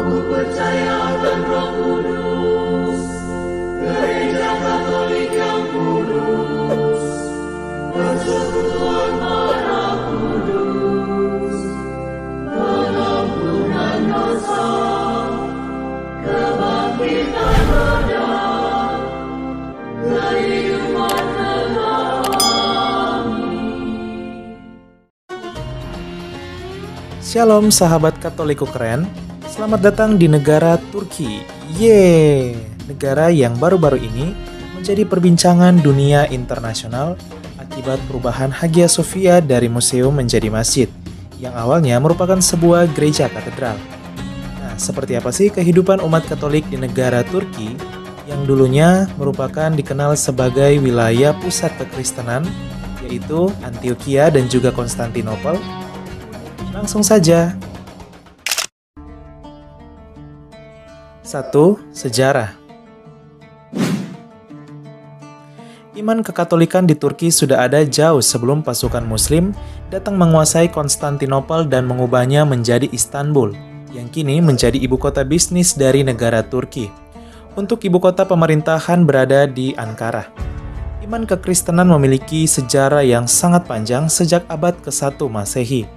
percaya akan Roh Kudus, Gereja Katolik yang kudus, persekutuan darah kudus, pengampunan dosa, kebangkitan badan, kehidupan kekal. Shalom sahabat Katoliku keren, selamat datang di negara Turki. Yeay, negara yang baru-baru ini menjadi perbincangan dunia internasional akibat perubahan Hagia Sophia dari museum menjadi masjid, yang awalnya merupakan sebuah gereja katedral. Nah, seperti apa sih kehidupan umat Katolik di negara Turki yang dulunya merupakan dikenal sebagai wilayah pusat kekristenan, yaitu Antioquia dan juga Konstantinopel? Langsung saja. 1. Sejarah. Iman kekatolikan di Turki sudah ada jauh sebelum pasukan Muslim datang menguasai Konstantinopel dan mengubahnya menjadi Istanbul, yang kini menjadi ibu kota bisnis dari negara Turki. Untuk ibu kota pemerintahan berada di Ankara. Iman kekristenan memiliki sejarah yang sangat panjang sejak abad ke-1 Masehi.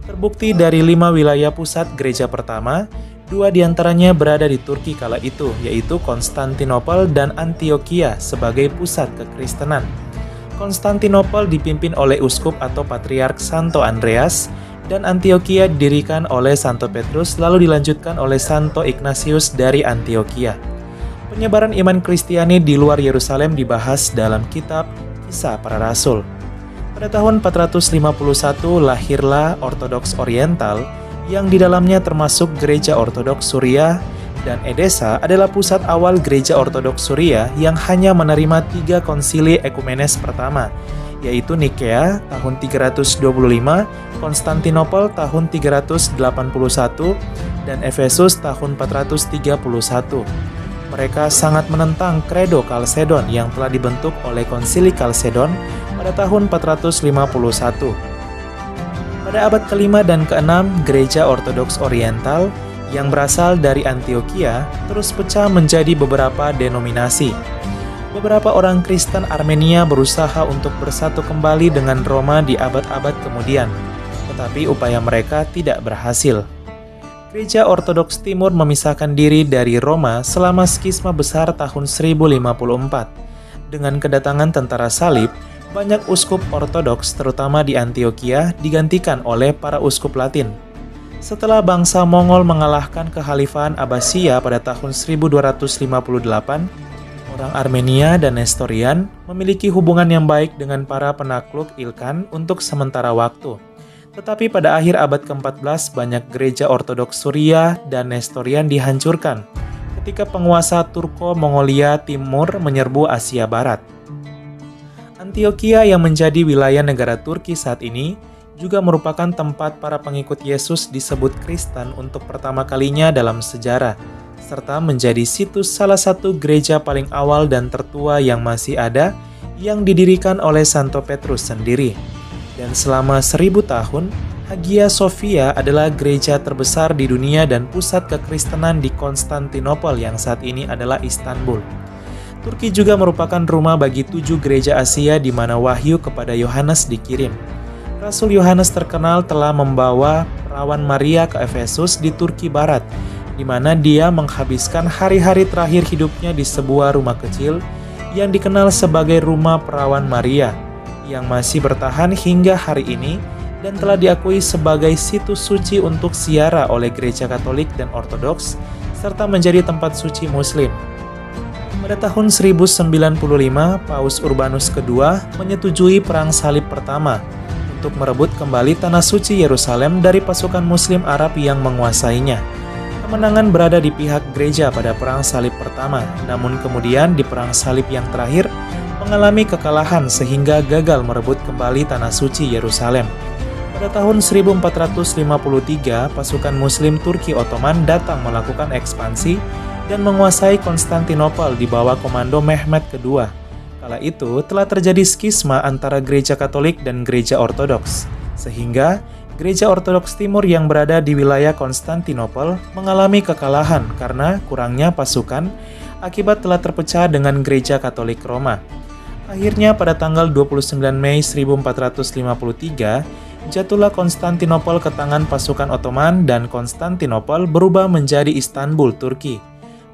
Terbukti dari 5 wilayah pusat gereja pertama, 2 diantaranya berada di Turki kala itu, yaitu Konstantinopel dan Antioquia sebagai pusat kekristenan. Konstantinopel dipimpin oleh uskup atau patriark Santo Andreas, dan Antioquia didirikan oleh Santo Petrus lalu dilanjutkan oleh Santo Ignatius dari Antioquia. Penyebaran iman Kristiani di luar Yerusalem dibahas dalam kitab Kisah Para Rasul. Pada tahun 451 lahirlah Ortodoks Oriental yang di dalamnya termasuk Gereja Ortodoks Suriah, dan Edessa adalah pusat awal Gereja Ortodoks Suriah yang hanya menerima 3 konsili ekumenes pertama, yaitu Nikea tahun 325, Konstantinopel tahun 381, dan Efesus tahun 431. Mereka sangat menentang kredo Kalsedon yang telah dibentuk oleh Konsili Kalsedon pada tahun 451. Pada abad ke-5 dan ke-6, Gereja Ortodoks Oriental yang berasal dari Antioquia terus pecah menjadi beberapa denominasi. Beberapa orang Kristen Armenia berusaha untuk bersatu kembali dengan Roma di abad-abad kemudian, tetapi upaya mereka tidak berhasil. Gereja Ortodoks Timur memisahkan diri dari Roma selama skisma besar tahun 1054. Dengan kedatangan tentara salib, banyak uskup Ortodoks terutama di Antioquia digantikan oleh para uskup Latin. Setelah bangsa Mongol mengalahkan kekhalifahan Abbasiyah pada tahun 1258, orang Armenia dan Nestorian memiliki hubungan yang baik dengan para penakluk Ilkhan untuk sementara waktu. Tetapi pada akhir abad ke-14 banyak gereja Ortodoks Suriah dan Nestorian dihancurkan ketika penguasa Turko-Mongolia Timur menyerbu Asia Barat. Antioquia yang menjadi wilayah negara Turki saat ini juga merupakan tempat para pengikut Yesus disebut Kristen untuk pertama kalinya dalam sejarah, serta menjadi situs salah satu gereja paling awal dan tertua yang masih ada yang didirikan oleh Santo Petrus sendiri. Dan selama 1000 tahun, Hagia Sophia adalah gereja terbesar di dunia dan pusat kekristenan di Konstantinopel yang saat ini adalah Istanbul. Turki juga merupakan rumah bagi 7 gereja Asia di mana wahyu kepada Yohanes dikirim. Rasul Yohanes terkenal telah membawa perawan Maria ke Efesus di Turki Barat, di mana dia menghabiskan hari-hari terakhir hidupnya di sebuah rumah kecil yang dikenal sebagai Rumah Perawan Maria, yang masih bertahan hingga hari ini dan telah diakui sebagai situs suci untuk ziarah oleh gereja Katolik dan Ortodoks, serta menjadi tempat suci Muslim. Pada tahun 1095, Paus Urbanus II menyetujui Perang Salib Pertama untuk merebut kembali tanah suci Yerusalem dari pasukan Muslim Arab yang menguasainya. Kemenangan berada di pihak gereja pada Perang Salib Pertama, namun kemudian di Perang Salib yang terakhir mengalami kekalahan sehingga gagal merebut kembali tanah suci Yerusalem. Pada tahun 1453, pasukan Muslim Turki Ottoman datang melakukan ekspansi dan menguasai Konstantinopel di bawah komando Mehmed II. Kala itu telah terjadi skisma antara gereja Katolik dan gereja Ortodoks, sehingga Gereja Ortodoks Timur yang berada di wilayah Konstantinopel mengalami kekalahan karena kurangnya pasukan akibat telah terpecah dengan Gereja Katolik Roma. Akhirnya pada tanggal 29 Mei 1453, jatuhlah Konstantinopel ke tangan pasukan Ottoman dan Konstantinopel berubah menjadi Istanbul, Turki.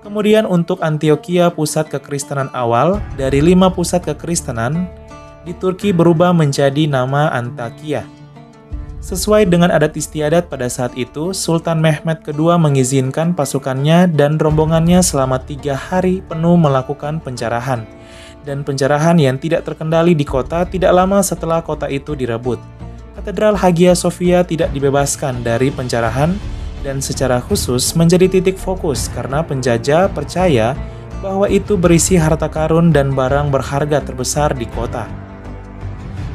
Kemudian untuk Antioquia, pusat kekristenan awal dari 5 pusat kekristenan di Turki berubah menjadi nama Antakya. Sesuai dengan adat istiadat pada saat itu, Sultan Mehmed II mengizinkan pasukannya dan rombongannya selama 3 hari penuh melakukan penjarahan. Dan penjarahan yang tidak terkendali di kota tidak lama setelah kota itu direbut. Katedral Hagia Sophia tidak dibebaskan dari penjarahan dan secara khusus menjadi titik fokus karena penjajah percaya bahwa itu berisi harta karun dan barang berharga terbesar di kota.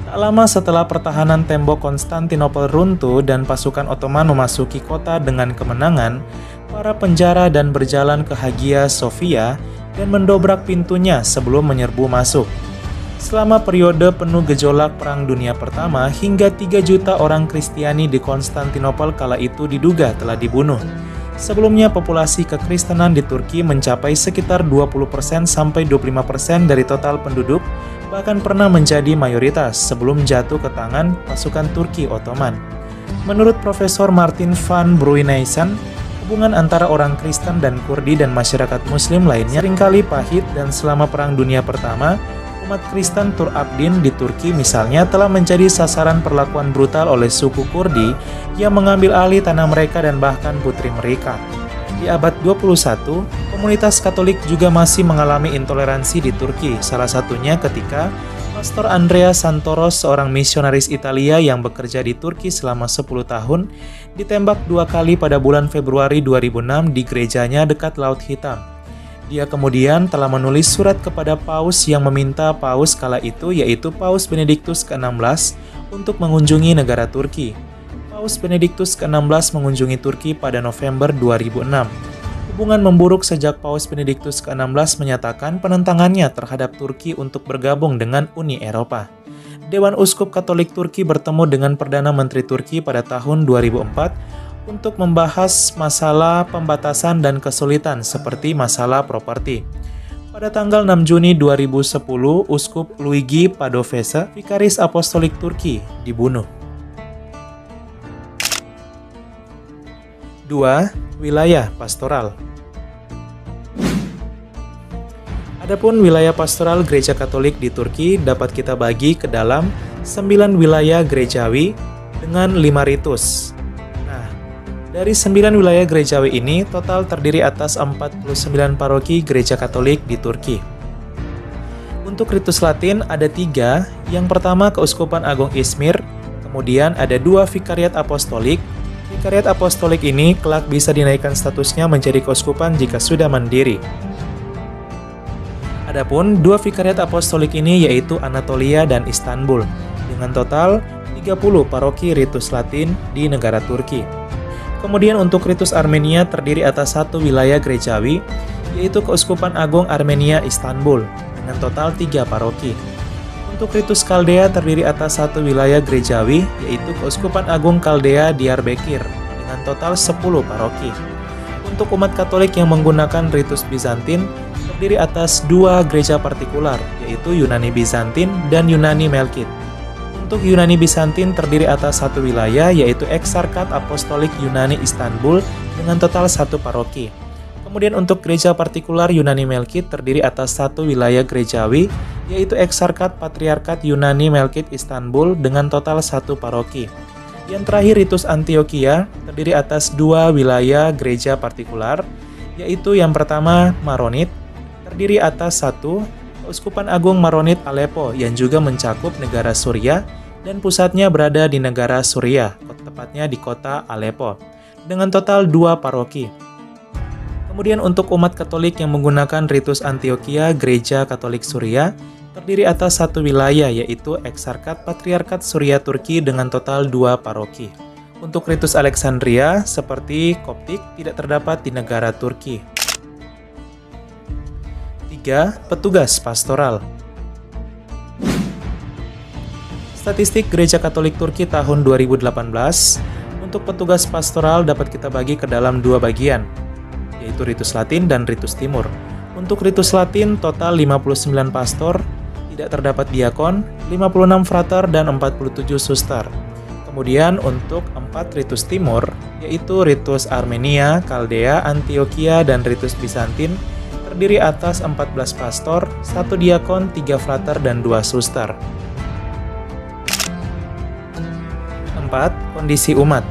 Tak lama setelah pertahanan tembok Konstantinopel runtuh dan pasukan Ottoman memasuki kota dengan kemenangan, para penjara dan berjalan ke Hagia Sophia dan mendobrak pintunya sebelum menyerbu masuk. Selama periode penuh gejolak Perang Dunia Pertama, hingga 3 juta orang Kristiani di Konstantinopel kala itu diduga telah dibunuh. Sebelumnya populasi kekristenan di Turki mencapai sekitar 20% sampai 25% dari total penduduk, bahkan pernah menjadi mayoritas sebelum jatuh ke tangan pasukan Turki Ottoman. Menurut Profesor Martin van Bruyneysen, hubungan antara orang Kristen dan Kurdi dan masyarakat Muslim lainnya seringkali pahit dan selama Perang Dunia Pertama, umat Kristen Tur Abdin di Turki misalnya telah menjadi sasaran perlakuan brutal oleh suku Kurdi yang mengambil alih tanah mereka dan bahkan putri mereka. Di abad 21, komunitas Katolik juga masih mengalami intoleransi di Turki, salah satunya ketika Pastor Andrea Santoros, seorang misionaris Italia yang bekerja di Turki selama 10 tahun, ditembak 2 kali pada bulan Februari 2006 di gerejanya dekat Laut Hitam. Dia kemudian telah menulis surat kepada Paus yang meminta Paus kala itu, yaitu Paus Benediktus ke-16, untuk mengunjungi negara Turki. Paus Benediktus ke-16 mengunjungi Turki pada November 2006. Hubungan memburuk sejak Paus Benediktus ke-16 menyatakan penentangannya terhadap Turki untuk bergabung dengan Uni Eropa. Dewan Uskup Katolik Turki bertemu dengan Perdana Menteri Turki pada tahun 2004 untuk membahas masalah pembatasan dan kesulitan seperti masalah properti. Pada tanggal 6 Juni 2010, Uskup Luigi Padovese, Vikaris Apostolik Turki, dibunuh. 2. Wilayah pastoral. Adapun wilayah pastoral Gereja Katolik di Turki dapat kita bagi ke dalam 9 wilayah gerejawi dengan 5 ritus. Dari 9 wilayah gerejawi ini, total terdiri atas 49 paroki gereja Katolik di Turki. Untuk ritus Latin ada 3, yang pertama Keuskupan Agung Izmir, kemudian ada 2 Vikariat Apostolik. Vikariat Apostolik ini kelak bisa dinaikkan statusnya menjadi keuskupan jika sudah mandiri. Adapun 2 Vikariat Apostolik ini yaitu Anatolia dan Istanbul, dengan total 30 paroki ritus Latin di negara Turki. Kemudian untuk ritus Armenia terdiri atas 1 wilayah gerejawi, yaitu Keuskupan Agung Armenia Istanbul, dengan total 3 paroki. Untuk ritus Kaldea terdiri atas 1 wilayah gerejawi, yaitu Keuskupan Agung Kaldea Diyarbakir, dengan total 10 paroki. Untuk umat Katolik yang menggunakan ritus Bizantin, terdiri atas 2 gereja partikular, yaitu Yunani Bizantin dan Yunani Melkit. Untuk Yunani Bizantin terdiri atas 1 wilayah, yaitu Eksarkat Apostolik Yunani Istanbul dengan total 1 paroki. Kemudian untuk gereja partikular Yunani Melkit terdiri atas 1 wilayah gerejawi, yaitu Eksarkat Patriarkat Yunani Melkit Istanbul dengan total 1 paroki. Yang terakhir ritus Antioquia terdiri atas 2 wilayah gereja partikular, yaitu yang pertama Maronit, terdiri atas 1 Keuskupan Agung Maronit Aleppo yang juga mencakup negara Suriah dan pusatnya berada di negara Suriah, tepatnya di kota Aleppo, dengan total 2 paroki. Kemudian untuk umat Katolik yang menggunakan ritus Antioquia Gereja Katolik Suriah, terdiri atas 1 wilayah yaitu Eksarkat Patriarkat Suriah Turki dengan total 2 paroki. Untuk ritus Alexandria seperti Koptik tidak terdapat di negara Turki. 3. Petugas pastoral. Statistik Gereja Katolik Turki tahun 2018, untuk petugas pastoral dapat kita bagi ke dalam dua bagian, yaitu Ritus Latin dan Ritus Timur. Untuk Ritus Latin, total 59 pastor, tidak terdapat diakon, 56 frater, dan 47 suster. Kemudian untuk 4 Ritus Timur, yaitu Ritus Armenia, Kaldea, Antioquia, dan Ritus Bizantin, terdiri atas 14 pastor, 1 diakon, 3 frater, dan 2 suster. 4. Kondisi umat.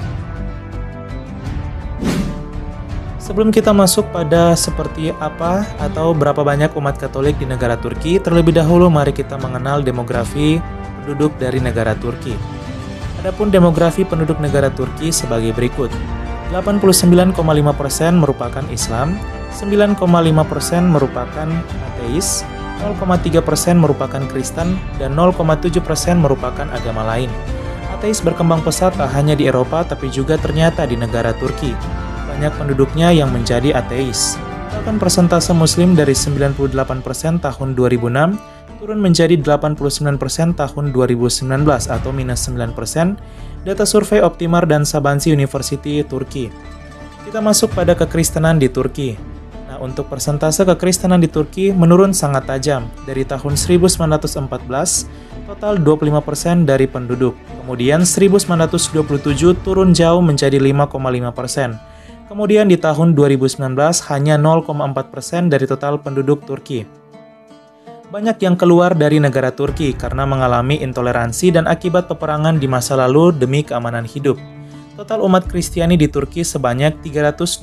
Sebelum kita masuk pada seperti apa atau berapa banyak umat Katolik di negara Turki, terlebih dahulu mari kita mengenal demografi penduduk dari negara Turki. Adapun demografi penduduk negara Turki sebagai berikut. 89,5% merupakan Islam, 9,5% merupakan ateis, 0,3% merupakan Kristen, dan 0,7% merupakan agama lain. Ateis berkembang pesat tak hanya di Eropa tapi juga ternyata di negara Turki. Banyak penduduknya yang menjadi ateis. Bahkan persentase Muslim dari 98% tahun 2006 turun menjadi 89% tahun 2019 atau minus 9%, data survei Optimar dan Sabancı University Turki. Kita masuk pada kekristenan di Turki. Nah, untuk persentase kekristenan di Turki menurun sangat tajam. Dari tahun 1914, total 25% dari penduduk. Kemudian 1927 turun jauh menjadi 5,5%. Kemudian di tahun 2019 hanya 0,4% dari total penduduk Turki. Banyak yang keluar dari negara Turki karena mengalami intoleransi dan akibat peperangan di masa lalu demi keamanan hidup. Total umat Kristiani di Turki sebanyak 320.000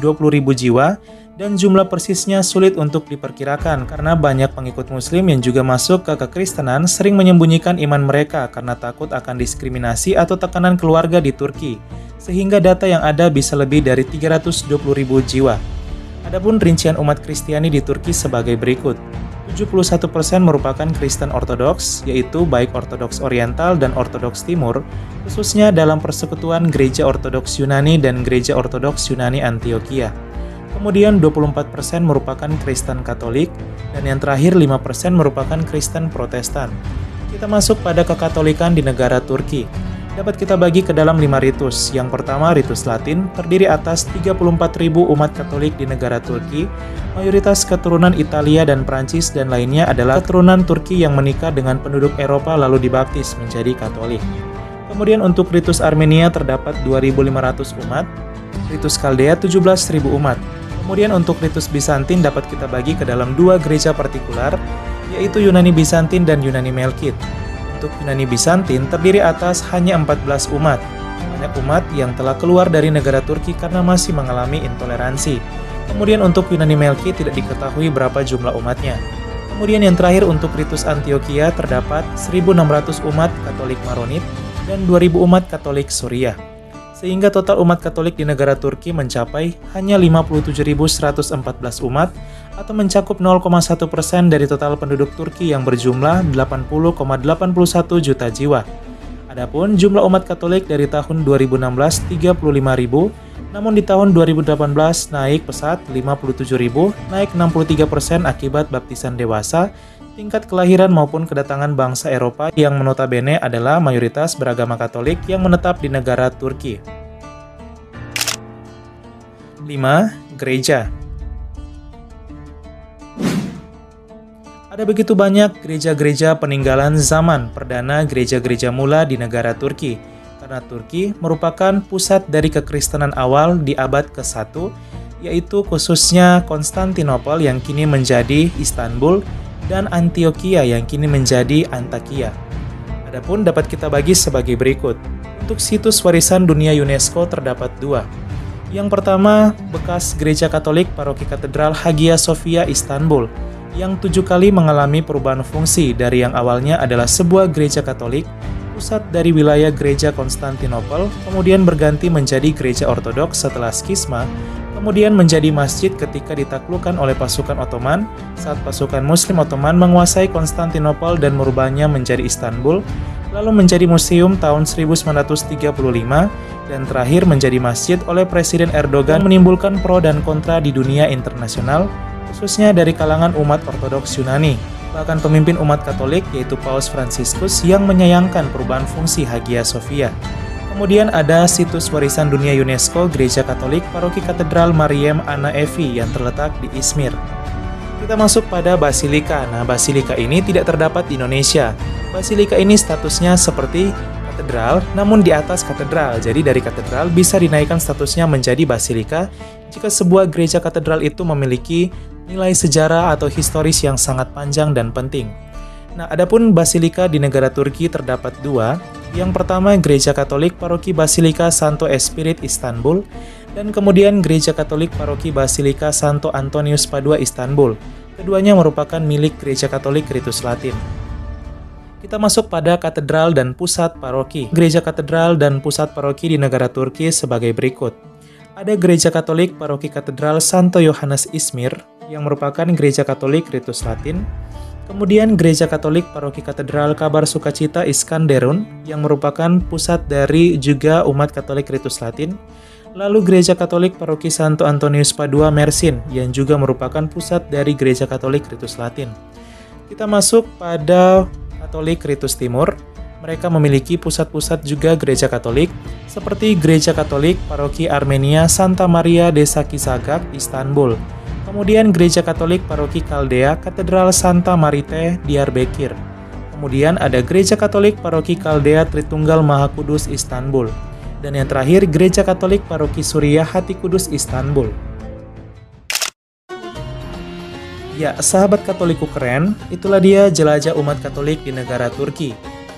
jiwa dan jumlah persisnya sulit untuk diperkirakan karena banyak pengikut Muslim yang juga masuk ke kekristenan sering menyembunyikan iman mereka karena takut akan diskriminasi atau tekanan keluarga di Turki, sehingga data yang ada bisa lebih dari 320.000 jiwa. Adapun rincian umat Kristiani di Turki sebagai berikut. 71% merupakan Kristen Ortodoks, yaitu baik Ortodoks Oriental dan Ortodoks Timur, khususnya dalam persekutuan Gereja Ortodoks Yunani dan Gereja Ortodoks Yunani Antioquia. Kemudian 24% merupakan Kristen Katolik, dan yang terakhir 5% merupakan Kristen Protestan. Kita masuk pada kekatolikan di negara Turki. Dapat kita bagi ke dalam 5 ritus. Yang pertama, Ritus Latin, terdiri atas 34.000 umat Katolik di negara Turki, mayoritas keturunan Italia dan Prancis, dan lainnya adalah keturunan Turki yang menikah dengan penduduk Eropa lalu dibaptis menjadi Katolik. Kemudian untuk Ritus Armenia terdapat 2.500 umat, Ritus Kaldea 17.000 umat. Kemudian untuk Ritus Bizantin dapat kita bagi ke dalam 2 gereja partikular, yaitu Yunani Bizantin dan Yunani Melkit. Untuk Yunani Bizantin terdiri atas hanya 14 umat. Banyak umat yang telah keluar dari negara Turki karena masih mengalami intoleransi. Kemudian untuk Yunani Melkit tidak diketahui berapa jumlah umatnya. Kemudian yang terakhir untuk Ritus Antioquia terdapat 1.600 umat Katolik Maronit dan 2.000 umat Katolik Suriah. Sehingga total umat Katolik di negara Turki mencapai hanya 57.114 umat atau mencakup 0,1% dari total penduduk Turki yang berjumlah 80,81 juta jiwa. Adapun jumlah umat Katolik dari tahun 2016 35.000, namun di tahun 2018 naik pesat 57.000, naik 63% akibat baptisan dewasa, tingkat kelahiran maupun kedatangan bangsa Eropa yang notabene adalah mayoritas beragama Katolik yang menetap di negara Turki. 5. Gereja. Ada begitu banyak gereja-gereja peninggalan zaman perdana gereja-gereja mula di negara Turki, karena Turki merupakan pusat dari kekristenan awal di abad ke-1, yaitu khususnya Konstantinopel yang kini menjadi Istanbul, dan Antioquia yang kini menjadi Antakya. Adapun dapat kita bagi sebagai berikut. Untuk situs warisan dunia UNESCO terdapat 2. Yang pertama, bekas gereja Katolik Paroki Katedral Hagia Sophia Istanbul, yang 7 kali mengalami perubahan fungsi dari yang awalnya adalah sebuah gereja Katolik, pusat dari wilayah gereja Konstantinopel, kemudian berganti menjadi gereja Ortodoks setelah skisma, kemudian menjadi masjid ketika ditaklukkan oleh pasukan Ottoman saat pasukan Muslim Ottoman menguasai Konstantinopel dan merubahnya menjadi Istanbul, lalu menjadi museum tahun 1935, dan terakhir menjadi masjid oleh Presiden Erdogan, menimbulkan pro dan kontra di dunia internasional, khususnya dari kalangan umat Ortodoks Yunani. Bahkan pemimpin umat Katolik yaitu Paus Fransiskus yang menyayangkan perubahan fungsi Hagia Sophia. Kemudian ada situs warisan dunia UNESCO Gereja Katolik Paroki Katedral Mariem Anna Evi yang terletak di Izmir. Kita masuk pada basilika. Nah, basilika ini tidak terdapat di Indonesia. Basilika ini statusnya seperti katedral, namun di atas katedral. Jadi dari katedral bisa dinaikkan statusnya menjadi basilika jika sebuah gereja katedral itu memiliki nilai sejarah atau historis yang sangat panjang dan penting. Nah, adapun basilika di negara Turki terdapat dua. Yang pertama Gereja Katolik Paroki Basilika Santo Espiritu Istanbul, dan kemudian Gereja Katolik Paroki Basilika Santo Antonius Padua Istanbul. Keduanya merupakan milik Gereja Katolik Ritus Latin. Kita masuk pada katedral dan pusat paroki. Gereja katedral dan pusat paroki di negara Turki sebagai berikut. Ada Gereja Katolik Paroki Katedral Santo Yohanes Izmir yang merupakan Gereja Katolik Ritus Latin. Kemudian Gereja Katolik Paroki Katedral Kabar Sukacita Iskanderun yang merupakan pusat dari juga umat Katolik Ritus Latin. Lalu Gereja Katolik Paroki Santo Antonius Padua Mersin yang juga merupakan pusat dari Gereja Katolik Ritus Latin. Kita masuk pada Katolik Ritus Timur. Mereka memiliki pusat-pusat juga gereja Katolik seperti Gereja Katolik Paroki Armenia Santa Maria Desa Kisagak Istanbul. Kemudian Gereja Katolik Paroki Kaldea Katedral Santa Marite Diyarbakir. Kemudian ada Gereja Katolik Paroki Kaldea Tritunggal Maha Kudus Istanbul. Dan yang terakhir Gereja Katolik Paroki Suriah Hati Kudus Istanbul. Ya, sahabat Katoliku keren, itulah dia jelajah umat Katolik di negara Turki.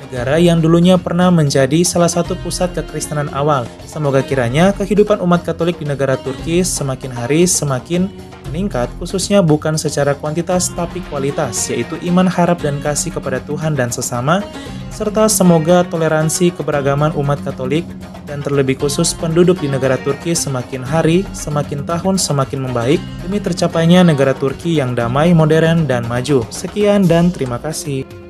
Negara yang dulunya pernah menjadi salah satu pusat kekristenan awal. Semoga kiranya kehidupan umat Katolik di negara Turki semakin hari semakin meningkat, khususnya bukan secara kuantitas tapi kualitas, yaitu iman, harap, dan kasih kepada Tuhan dan sesama, serta semoga toleransi keberagaman umat Katolik dan terlebih khusus penduduk di negara Turki semakin hari, semakin tahun semakin membaik demi tercapainya negara Turki yang damai, modern, dan maju. Sekian dan terima kasih.